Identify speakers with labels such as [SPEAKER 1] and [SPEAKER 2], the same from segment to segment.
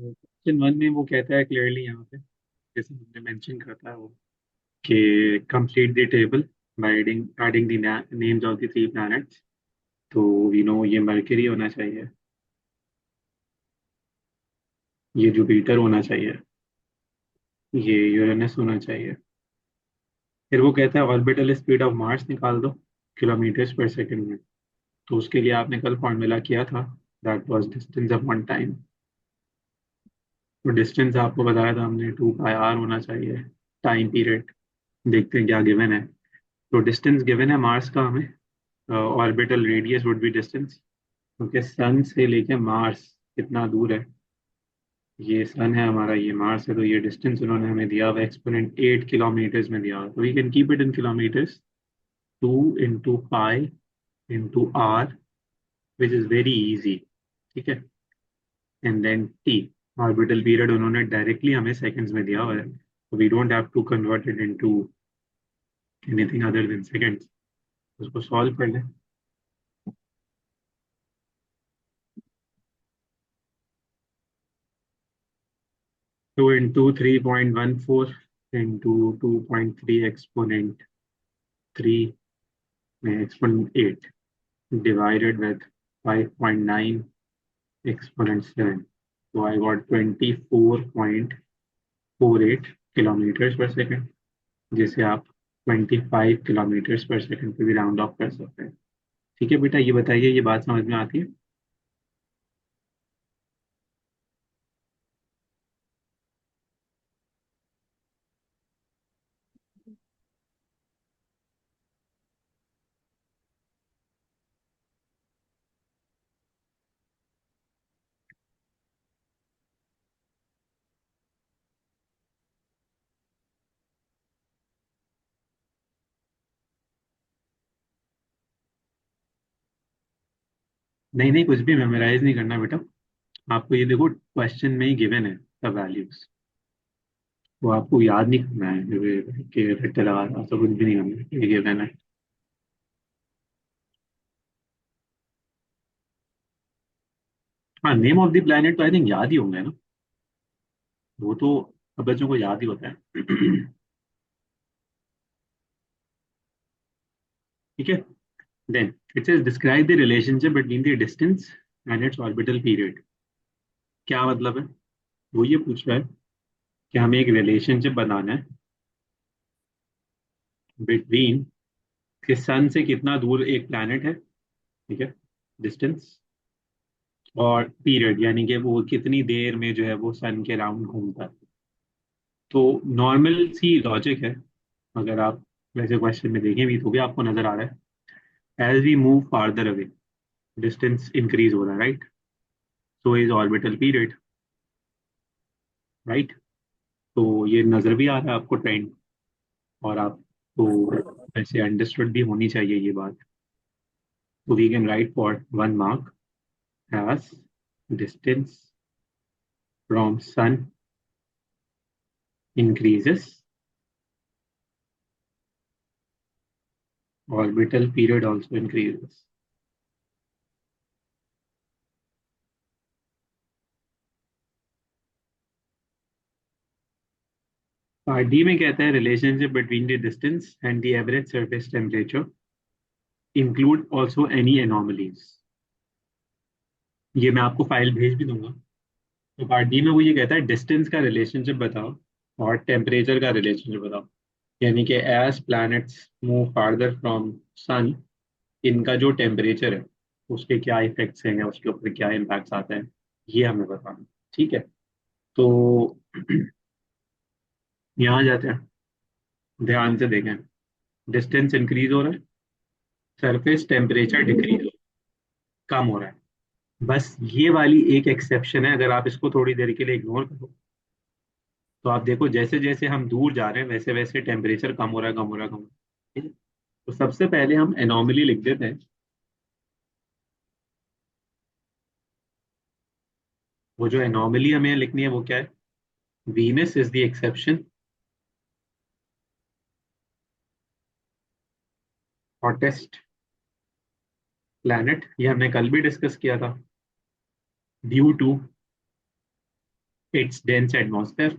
[SPEAKER 1] Question one में वो कहता है क्लियरली यहाँ पे, जैसे हमने मेंशन करता है वो, कि complete the table by adding the names of the three planets. तो वी नो ये मरकरी होना चाहिए, ये जुपिटर होना चाहिए, ये यूरेनस होना चाहिए। फिर वो कहता है ऑर्बिटल स्पीड ऑफ मार्स निकाल दो किलोमीटर्स पर सेकंड में। तो उसके लिए आपने कल फॉर्मूला किया था, that was distance upon time. तो डिस्टेंस आपको बताया था हमने 2 पाई आर होना चाहिए, टाइम पीरियड। देखते हैं क्या गिवन है। तो डिस्टेंस गिवन है मार्स का हमें, orbital radius would be distance, क्योंकि सन से लेके मार्स कितना दूर है। ये सन है हमारा, ये मार्स है, तो ये डिस्टेंस उन्होंने हमें दिया हुआ एक्सपोनेंट 8 किलोमीटर्स में दिया हुआ, तो we can keep it in kilometers. 2 into pi into r, which is very easy. ठीक है। And then T, orbital period उन्होंने डायरेक्टली हमें सेकंड्स में दिया हुआ है, तो we don't have to convert it into anything other than seconds. उसको सॉल्व कर लें। 2 into 3.14 into 2.3 exponent 3 exponent 8 divided with 5.9 exponent 7. So I got 24.48 kilometres पर सेकंड, जिसे आप 25 किलोमीटर्स पर सेकंड पे भी राउंड ऑफ कर सकते हैं। ठीक है बेटा, ये बताइए, ये बात समझ में आती है? नहीं नहीं, कुछ भी मेमोराइज नहीं करना बेटा। आपको ये देखो, क्वेश्चन में ही गिवन है सब वैल्यूज, वो आपको याद नहीं करना है कि रट्टे लगा रहा, तो कुछ भी नहीं करना है, ये गिवन है। हाँ, नेम ऑफ द प्लेनेट तो आई थिंक याद ही होंगे ना, वो तो सब बच्चों को याद ही होता है। ठीक है। Then it says describe the relationship between the distance and its orbital period. क्या मतलब है? वो ये पूछ रहा है कि हमें एक रिलेशनशिप बनाना है बिटवीन कि सन से कितना दूर एक प्लैनेट है, ठीक है, डिस्टेंस, और पीरियड यानी कि वो कितनी देर में जो है वो सन के राउंड घूमता है। तो नॉर्मल सी लॉजिक है, अगर आप वैसे क्वेश्चन में देखें भी तो भी आपको नजर आ रहा है, as we move farther away distance increase हो रहा है, right? So is orbital period, right? तो ये नजर भी आ रहा है आपको ट्रेंड, और आपको वैसे अंडरस्टूड भी होनी चाहिए ये बात। तो we can write for 1 mark as distance from sun increases, orbital period also increases. Part D में कहता है relationship between the distance and the average surface temperature include also any anomalies. ये मैं आपको फाइल भेज भी दूंगा। तो पार्ट डी में वो ये कहता है डिस्टेंस का रिलेशनशिप बताओ और टेम्परेचर का रिलेशनशिप बताओ, यानी कि as planets move farther from sun, इनका जो टेम्परेचर है उसके क्या इफेक्ट्स हैं या उसके ऊपर क्या इम्पैक्ट्स आते हैं, ये हमें बताना। ठीक है। तो यहाँ जाते हैं, ध्यान से देखें। डिस्टेंस इंक्रीज हो रहा है, सरफेस टेम्परेचर डिक्रीज, कम हो रहा है। बस ये वाली एक एक्सेप्शन है, अगर आप इसको थोड़ी देर के लिए इग्नोर करो तो आप देखो जैसे जैसे हम दूर जा रहे हैं वैसे वैसे टेम्परेचर कम हो रहा है, कम हो रहा है, कम हो रहा है। ठीक है? तो सबसे पहले हम एनॉमली लिख देते हैं। वो जो एनॉमली हमें लिखनी है वो क्या है? Venus is the exception, hottest planet, ये हमने कल भी डिस्कस किया था, due to its dense atmosphere.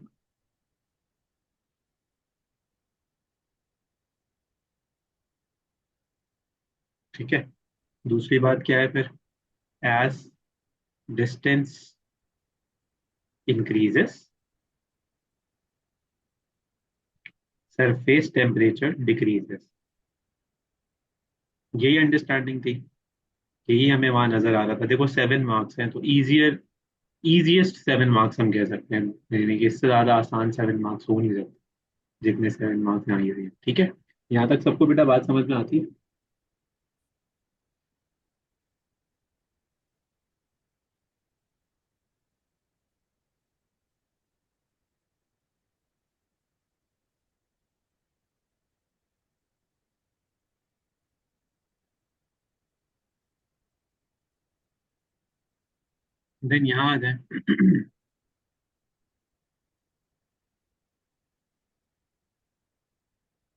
[SPEAKER 1] ठीक है। दूसरी बात क्या है फिर? As distance increases surface temperature decreases. यही अंडरस्टैंडिंग थी, यही हमें वहां नजर आ रहा था। देखो 7 मार्क्स हैं तो इजियर, इजिएस्ट 7 मार्क्स हम कह सकते हैं, यानी कि इससे ज्यादा आसान 7 मार्क्स हो नहीं सकते जितने 7 मार्क्स यहाँ ये हुए हैं। ठीक है, यहाँ तक सबको बेटा बात समझ में आती है? देन यहाँ आ जाए।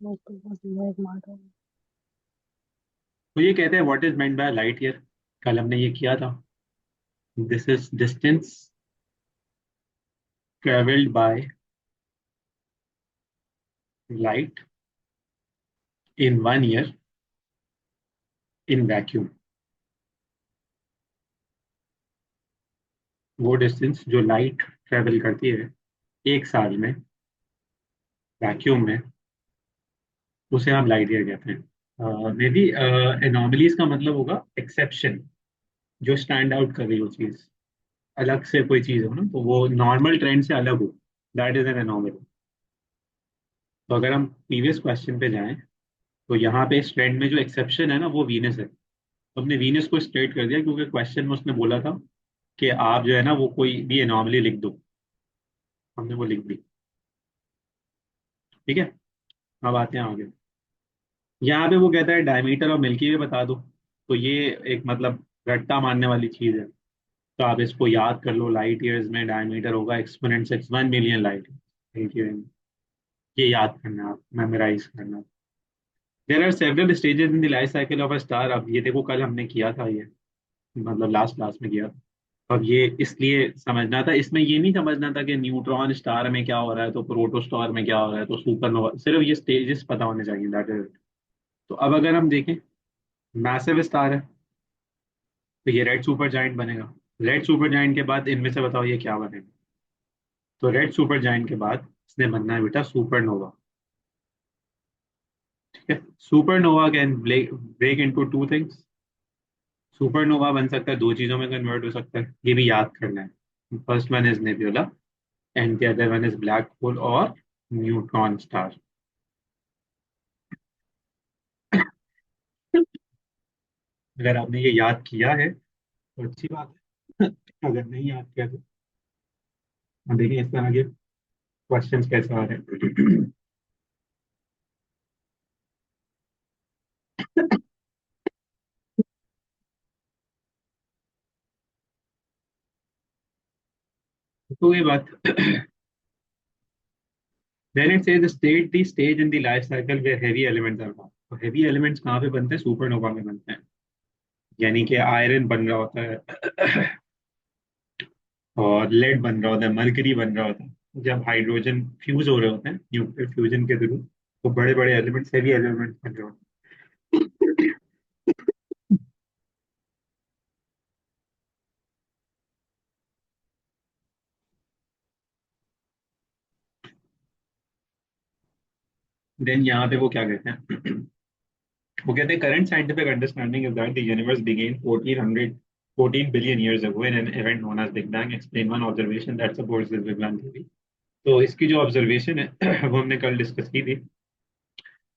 [SPEAKER 2] मैं तो बस लेग मार रहा हूँ।
[SPEAKER 1] तो ये कहते हैं what is meant by light year. कल हमने ये किया था। This is distance travelled by light in 1 year in vacuum. वो डिस्टेंस जो लाइट ट्रेवल करती है 1 साल में वैक्यूम में, उसे हम लाइट ईयर कहते हैं। मे बी एनोमलीज का मतलब होगा एक्सेप्शन, जो स्टैंड आउट कर रही हो चीज, अलग से कोई चीज हो ना, तो वो नॉर्मल ट्रेंड से अलग हो, दैट इज एन एनोमली। तो अगर हम प्रीवियस क्वेश्चन पे जाएं, तो यहाँ पे इस ट्रेंड में जो एक्सेप्शन है ना वो वीनस है। तो हमने वीनस को स्ट्रेट कर दिया क्योंकि क्वेश्चन में उसने बोला था कि आप जो है ना वो कोई भी एनोमली लिख दो, हमने वो लिख दी। ठीक है, अब आते हैं आगे। यहाँ पे वो कहता है डायमीटर और मिल्की वे बता दो। तो ये एक मतलब रट्टा मारने वाली चीज है, तो आप इसको याद कर लो। लाइट ईयर्स में डायमीटर होगा exponent 1 million light milky way में। ये याद करना है, आप मेमोराइज करना। There are several stages in the life cycle of a star. अब ये देखो कल हमने किया था ये, मतलब लास्ट क्लास में किया था। अब ये इसलिए समझना था, इसमें ये नहीं समझना था कि न्यूट्रॉन स्टार में क्या हो रहा है तो प्रोटो स्टार में क्या हो रहा है तो सुपरनोवा, सिर्फ ये स्टेजेस पता होने चाहिए, दैट इज। तो अब अगर हम देखें, मैसिव स्टार है तो ये रेड सुपर जाइंट बनेगा। रेड सुपर जाइंट के बाद इनमें से बताओ ये क्या बनेगा? तो रेड सुपर जाइंट के बाद इसने बनना है बेटा सुपरनोवा। ठीक है, supernova can break into two things. Supernova बन सकता है, दो चीजों में कन्वर्ट हो सकता है, ये भी याद करना है। First one is nebula and the other one is black hole और न्यूट्रॉन स्टार। अगर आपने ये याद किया है तो अच्छी बात है। अगर नहीं याद किया तो हम देखिए इस तरह के क्वेश्चंस कैसे आ रहे हैं। तो ये बात। Then it says state the stage in the life cycle where heavy elements are formed। तो heavy elements कहाँ पे बनते हैं? सुपरनोवा में बनते हैं। यानी कि आयरन बन रहा होता है और लेड बन रहा होता है, मरकरी बन रहा होता है। जब हाइड्रोजन फ्यूज हो रहे होते हैं न्यूक्लियर फ्यूजन के थ्रू, तो बड़े बड़े एलिमेंट्स, हेवी एलिमेंट्स बन रहे होते हैं। देन यहाँ पे वो क्या कहते हैं? वो कहते हैं current scientific understanding is that the universe began 14 billion years ago in an event known as big bang. Explain one observation that supports this big bang theory. तो इसकी जो ऑब्जर्वेशन है वो हमने कल डिस्कस की थी।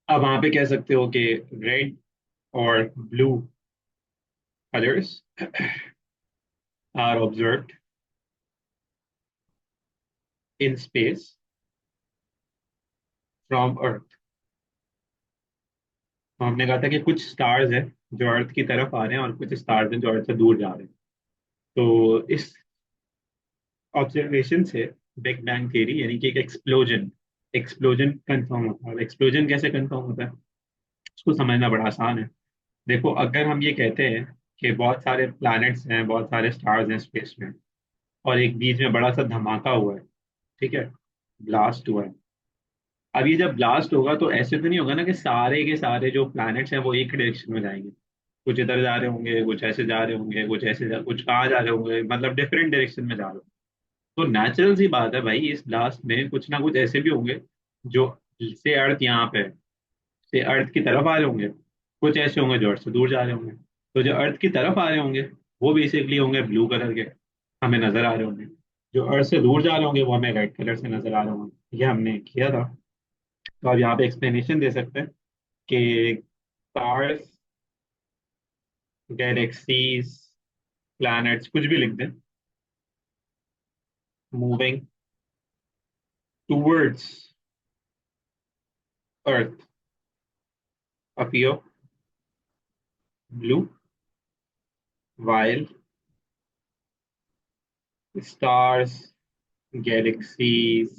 [SPEAKER 1] अब वहां पे कह सकते हो कि रेड और blue colours are observed in space from earth. तो हमने कहा था कि कुछ स्टार्स हैं जो अर्थ की तरफ आ रहे हैं और कुछ स्टार्स हैं जो अर्थ से दूर जा रहे हैं। तो इस ऑब्जर्वेशन से बिग बैंग थियरी यानी कि एक एक्सप्लोजन, एक्सप्लोजन कंफर्म होता है। एक्सप्लोजन कैसे कंफर्म होता है उसको समझना बड़ा आसान है। देखो अगर हम ये कहते हैं कि बहुत सारे प्लैनेट्स हैं, बहुत सारे स्टार्स हैं स्पेस में, और एक बीच में बड़ा सा धमाका हुआ है, ठीक है, ब्लास्ट हुआ है। अब ये जब ब्लास्ट होगा तो ऐसे तो नहीं होगा ना कि सारे के सारे जो प्लैनेट्स हैं वो एक डायरेक्शन में जाएंगे। कुछ इधर जा रहे होंगे, कुछ ऐसे जा रहे होंगे, कुछ कहाँ जा रहे होंगे, मतलब डिफरेंट डायरेक्शन में जा रहे होंगे। तो नेचुरल सी बात है भाई, इस ब्लास्ट में कुछ ना कुछ ऐसे भी होंगे जो से अर्थ यहाँ पे है, से अर्थ की तरफ आ रहे होंगे। कुछ ऐसे होंगे जो अर्थ से दूर जा रहे होंगे। तो जो अर्थ की तरफ आ रहे होंगे वो बेसिकली होंगे ब्लू कलर के, हमें नजर आ रहे होंगे। जो अर्थ से दूर जा रहे होंगे वो हमें रेड कलर से नजर आ रहे होंगे। ये हमने किया था। तो आप यहाँ पे एक्सप्लेनेशन दे सकते हैं कि स्टार्स, गैलेक्सीज, प्लैनेट्स, कुछ भी लिख दें, moving towards earth appear blue, while stars, galaxies,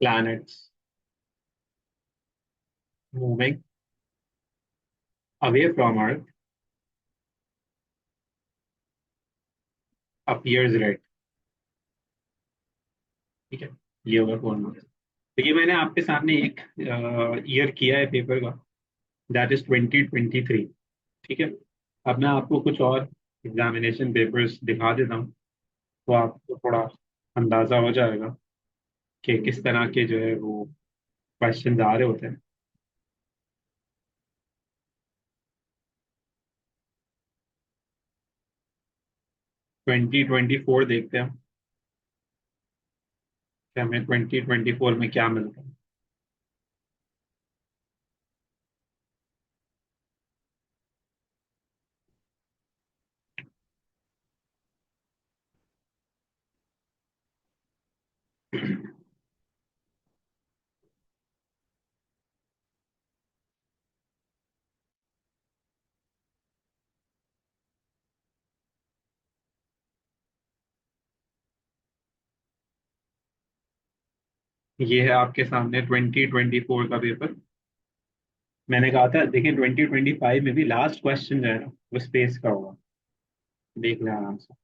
[SPEAKER 1] planets moving away from Earth appears red। ठीक है, ये होगा 4 मार्क्स। तो ये मैंने आपके सामने एक ईयर किया है पेपर का, दैट इज 2023। ठीक है, अब मैं आपको कुछ और एग्जामिनेशन पेपर्स दिखा देता हूँ, तो आपको थोड़ा अंदाजा हो जाएगा कि किस तरह के जो है वो क्वेश्चन आ रहे होते हैं। 2024 देखते हैं कि हमें 2024 में क्या मिलता है। ये है आपके सामने 2024 का पेपर। मैंने कहा था देखिए 2025 में भी लास्ट क्वेश्चन जो है ना वो स्पेस का होगा। देख लें आराम से,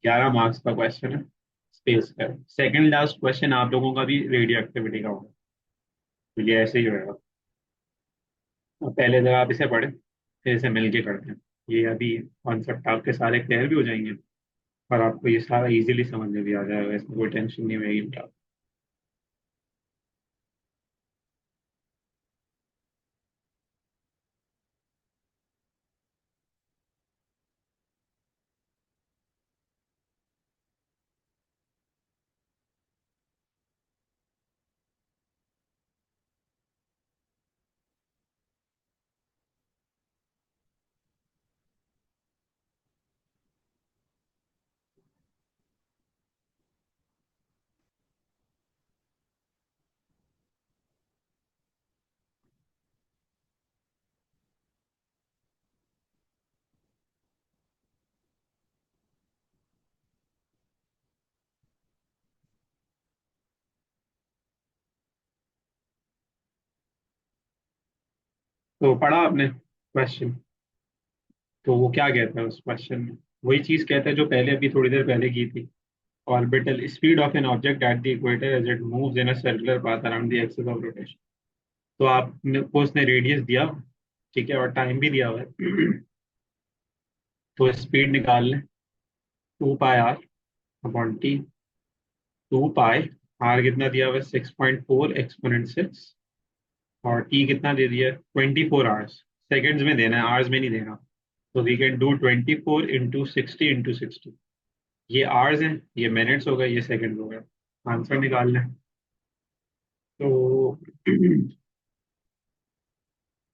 [SPEAKER 1] 11 मार्क्स का क्वेश्चन है, स्पेस का। सेकंड लास्ट क्वेश्चन आप लोगों का भी रेडियो एक्टिविटी का होगा। तो ये ऐसे ही होगा। अब पहले जगह आप इसे पढ़ें, फिर इसे मिलके करते हैं। ये अभी कॉन्सेप्ट आपके सारे क्लियर भी हो जाएंगे और आपको ये सारा इजीली समझ में भी आ जाएगा, इसमें कोई टेंशन नहीं रहेगी। तो पढ़ा आपने क्वेश्चन? तो वो क्या कहता है उस क्वेश्चन में? वही चीज कहता है जो पहले अभी थोड़ी देर पहले की थी। Orbital speed of an object at the equator as it moves in a circular path around the axis of rotation. तो आपने को उसने रेडियस दिया, ठीक है, और टाइम भी दिया हुआ है। तो स्पीड निकाल लें, 2 pi R upon T. 2 pi, R कितना दिया हुआ है 6.4 एक्सपोनेंट 6, और टी कितना दे दिया है 24 आवर्स। सेकेंड्स में देना है, आवर्स में नहीं देना। तो we can do 24 into 60 into 60। ये आवर्स हैं, ये मिनट्स हो गए, ये सेकंड हो गए। आंसर निकाल लें। तो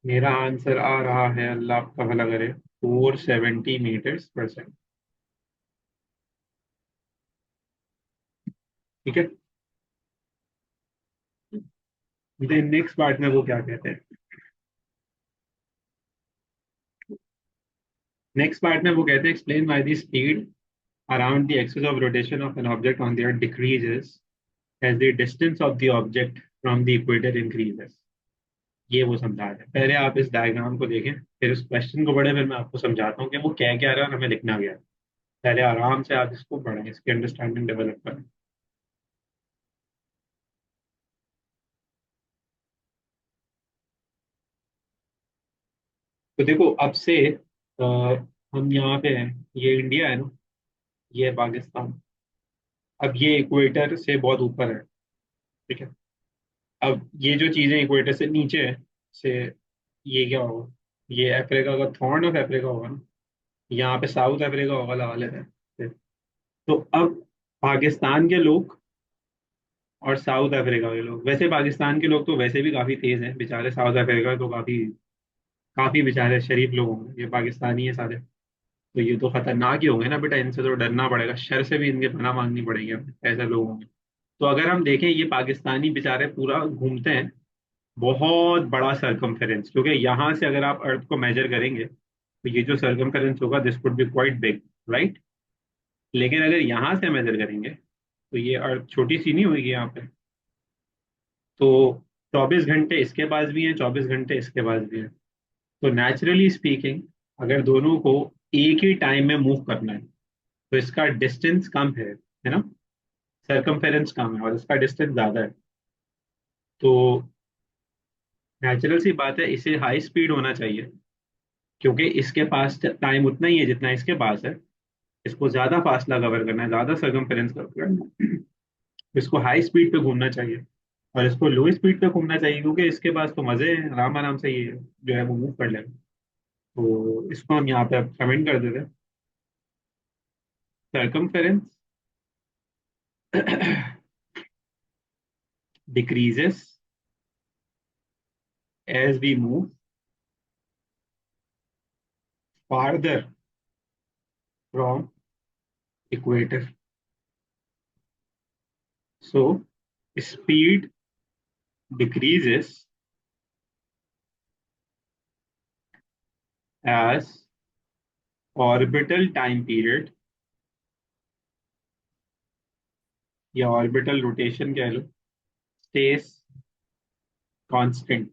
[SPEAKER 1] मेरा आंसर आ रहा है, अल्लाह आपका भला करे, 470 मीटर्स पर सेकंड। ठीक है। देन नेक्स्ट पार्ट में वो क्या कहते हैं, नेक्स्ट पार्ट में वो कहते हैं explain why the speed around the axis of rotation of an object on the earth decreases as the distance of the object from the equator increases. ये वो समझा रहे हैं। पहले आप इस डायग्राम को देखें, फिर इस क्वेश्चन को पढ़ें, फिर मैं आपको समझाता हूँ कि वो क्या क्या रहा है और हमें लिखना क्या है। पहले आराम से आप इसको पढ़ें, इसकी अंडरस्टैंडिंग डेवलप करें। तो देखो अब से अ, हम यहाँ पे हैं, ये इंडिया है ना, ये है पाकिस्तान। अब ये इक्वेटर से बहुत ऊपर है, ठीक है। अब ये जो चीजें इक्वेटर से नीचे है, से ये क्या होगा, ये अफ्रीका का थॉर्न ऑफ अफ्रीका होगा ना, यहाँ पे साउथ अफ्रीका होगा लगा लेते हैं। तो अब पाकिस्तान के लोग और साउथ अफ्रीका के लोग, वैसे पाकिस्तान के लोग तो वैसे भी काफी तेज हैं बेचारे, साउथ अफ्रीका तो काफी काफी बेचारे शरीफ लोग होंगे, ये पाकिस्तानी है सारे। तो ये तो खतरनाक ही होंगे ना बेटा, इनसे तो डरना पड़ेगा, शर से भी इनके पनाह मांगनी पड़ेगी हमें, ऐसे लोग होंगे। तो अगर हम देखें, ये पाकिस्तानी बेचारे पूरा घूमते हैं बहुत बड़ा सरकमफेरेंस, क्योंकि यहाँ से अगर आप अर्थ को मेजर करेंगे तो ये जो सरकमफेरेंस होगा this could be quite big, right. लेकिन अगर यहाँ से मेजर करेंगे तो ये अर्थ छोटी सी नहीं होगी यहाँ पे। तो 24 घंटे इसके पास भी हैं, 24 घंटे इसके पास भी हैं। तो नेचुरली स्पीकिंग, अगर दोनों को एक ही टाइम में मूव करना है तो इसका डिस्टेंस कम है ना, सरकमफेरेंस कम है और इसका डिस्टेंस ज्यादा है। तो नेचुरल सी बात है, इसे हाई स्पीड होना चाहिए, क्योंकि इसके पास टाइम उतना ही है जितना इसके पास है। इसको ज्यादा फासला कवर करना है, ज्यादा सरकमफेरेंस कवर करना है। इसको हाई स्पीड पे घूमना चाहिए और इसको लो स्पीड पे घूमना चाहिए, क्योंकि इसके पास तो मजे हैं, आराम आराम से ये जो है वो मूव कर लेगा। तो इसको हम यहाँ पे कमेंट कर देते हैं, circumference decreases as we move farther from equator. So speed decreases as orbital time period या ऑर्बिटल रोटेशन कह लो stays constant।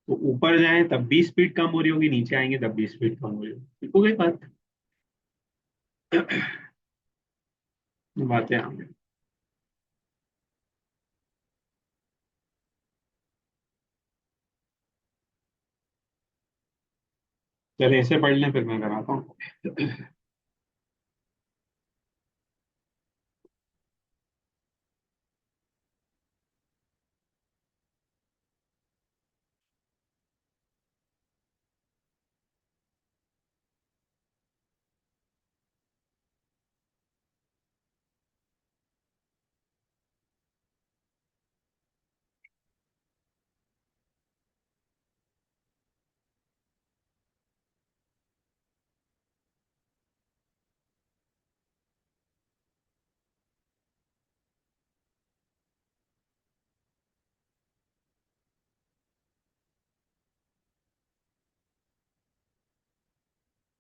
[SPEAKER 1] तो ऊपर जाएं तब भी स्पीड कम हो रही होगी, नीचे आएंगे तब भी स्पीड कम हो रही होगी, ठीक हो गई बात। बातें आगे। चले इसे पढ़ लें फिर मैं कराता हूँ।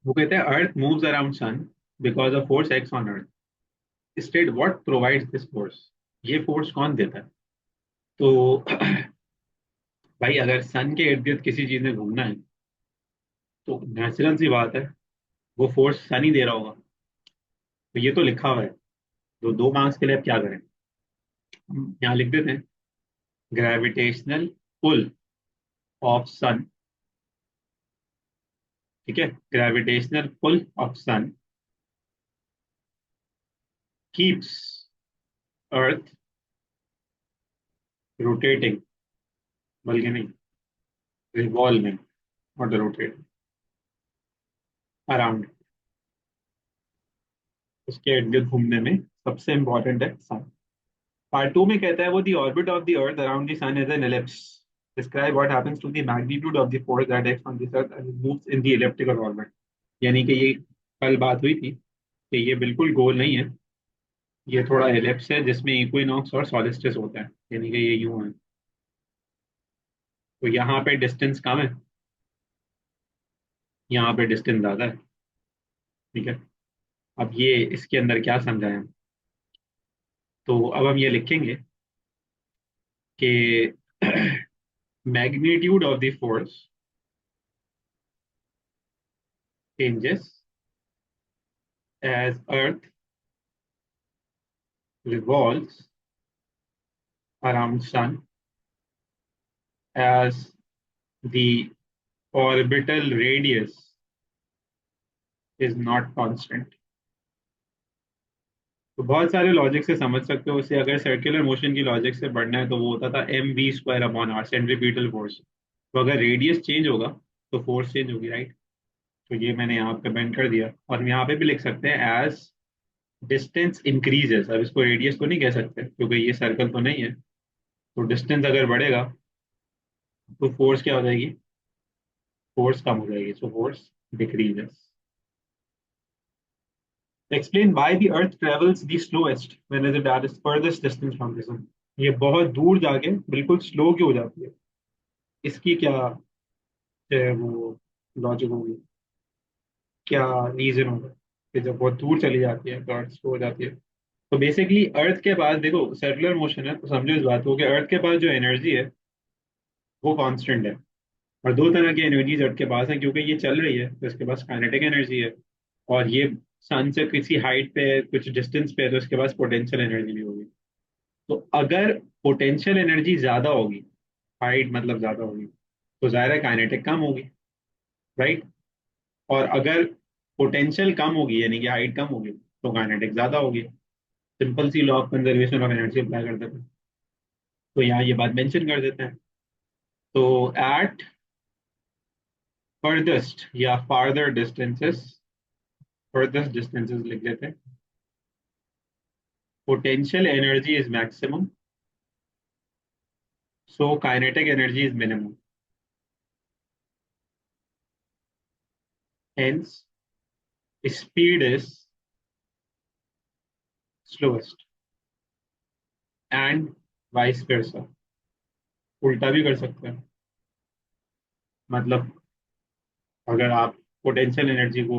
[SPEAKER 1] वो कहते हैं earth moves around sun because of force X on earth, state what provides this force. ये फोर्स कौन देता है। तो भाई अगर सन के इर्द गिर्द किसी चीज में घूमना है तो नेचुरल सी बात है, वो फोर्स सन ही दे रहा होगा। तो ये तो लिखा हुआ है। तो 2 मार्क्स के लिए अब क्या करें, हम यहाँ लिख देते हैं, ग्रेविटेशनल पुल ऑफ सन, ठीक है, gravitational pull of sun keeps earth rotating, बल्कि नहीं, रिवॉल्विंग, नॉट रोटेटिंग, अराउंड, उसके इर्द गिर्द घूमने में सबसे इंपॉर्टेंट है सन। पार्ट 2 में कहता है वो the orbit of the earth around the sun is an ellipse, describe what happens to the magnitude of the force that acts on this earth as it moves in the elliptical orbit. यानी कि ये कल बात हुई थी कि ये बिल्कुल गोल नहीं है, ये थोड़ा एलिप्स है जिसमें इक्विनॉक्स और सॉलिस्टिस होता है, यानी कि ये यूं है। तो यहाँ पे डिस्टेंस कम है, यहाँ पे डिस्टेंस ज्यादा है, ठीक है। अब ये इसके अंदर क्या समझाएं हम? तो अब हम ये लिखेंगे कि magnitude of the force changes as Earth revolves around Sun, as the orbital radius is not constant. तो बहुत सारे लॉजिक से समझ सकते हो उसे। अगर सर्कुलर मोशन की लॉजिक से पढ़ना है तो वो होता था mv² upon r, centripetal force. तो अगर रेडियस चेंज होगा तो फोर्स चेंज होगी, राइट। तो ये मैंने यहाँ पे मेंशन कर दिया। और हम यहाँ पे भी लिख सकते हैं एज डिस्टेंस इंक्रीजेस। अब इसको रेडियस तो नहीं कह सकते क्योंकि ये सर्कल तो नहीं है। तो डिस्टेंस अगर बढ़ेगा तो फोर्स क्या हो जाएगी, फोर्स कम हो जाएगी, so force decreases. Explain why the earth travels the slowest when it is farthest distance from the sun. ये बहुत दूर जाके बिल्कुल स्लो क्यों हो जाती है, इसकी क्या वो लॉजिक होगी, क्या रीजन होगा कि जब बहुत दूर चली जाती है तो अर्थ स्लो हो जाती है। तो बेसिकली अर्थ के पास देखो सर्कुलर मोशन है तो समझो इस बात को कि अर्थ के पास जो एनर्जी है वो कांस्टेंट है। और दो तरह की एनर्जीज अर्थ के पास है, क्योंकि ये चल रही है तो इसके पास काइनेटिक एनर्जी है। और ये सन से किसी हाइट पे है, कुछ डिस्टेंस पे है, तो इसके पास पोटेंशियल एनर्जी भी होगी। तो अगर पोटेंशियल एनर्जी ज्यादा होगी, हाइट मतलब ज्यादा होगी, तो जाहिर है काइनेटिक कम होगी, राइट। और अगर पोटेंशियल कम होगी यानी कि हाइट कम होगी तो काइनेटिक ज्यादा होगी। सिंपल सी law of conservation of energy apply कर देते हैं। तो यहाँ ये बात मेंशन कर देते हैं। तो एट फर्देस्ट या फार्दर डिस्टेंसेस, फर्देस्ट डिस्टेंसेस लिख देते हैं, potential energy is maximum, so kinetic energy is minimum. Hence, speed is slowest and vice versa. उल्टा भी कर सकते हैं। मतलब अगर आप पोटेंशियल एनर्जी को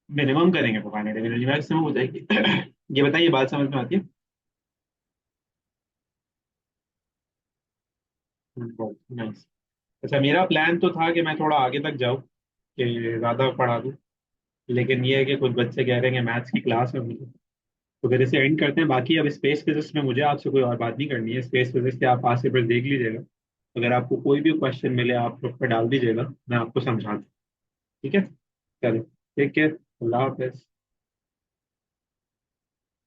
[SPEAKER 1] मिनिमम करेंगे तो काइनेटिक एनर्जी मैक्सिमम हो जाएगी। ये बताइए, बात समझ में आती है? बहुत नाइस। अच्छा, मेरा प्लान तो था कि मैं थोड़ा आगे तक जाऊँ, कि ज़्यादा पढ़ा दूँ। लेकिन ये है कि कुछ बच्चे कह रहे हैं कि मैथ्स की क्लास है मुझे, तो फिर इसे एंड करते हैं। बाकी अब स्पेस फिजिक्स में मुझे आपसे कोई और बात नहीं करनी है। स्पेस फिजिक्स के आप पास से फिर देख लीजिएगा। अगर आपको कोई भी क्वेश्चन मिले आप ग्रुप पर डाल दीजिएगा, मैं आपको समझा दूँ। ठीक है, चलो, टेक केयर, अल्लाह हाफिज।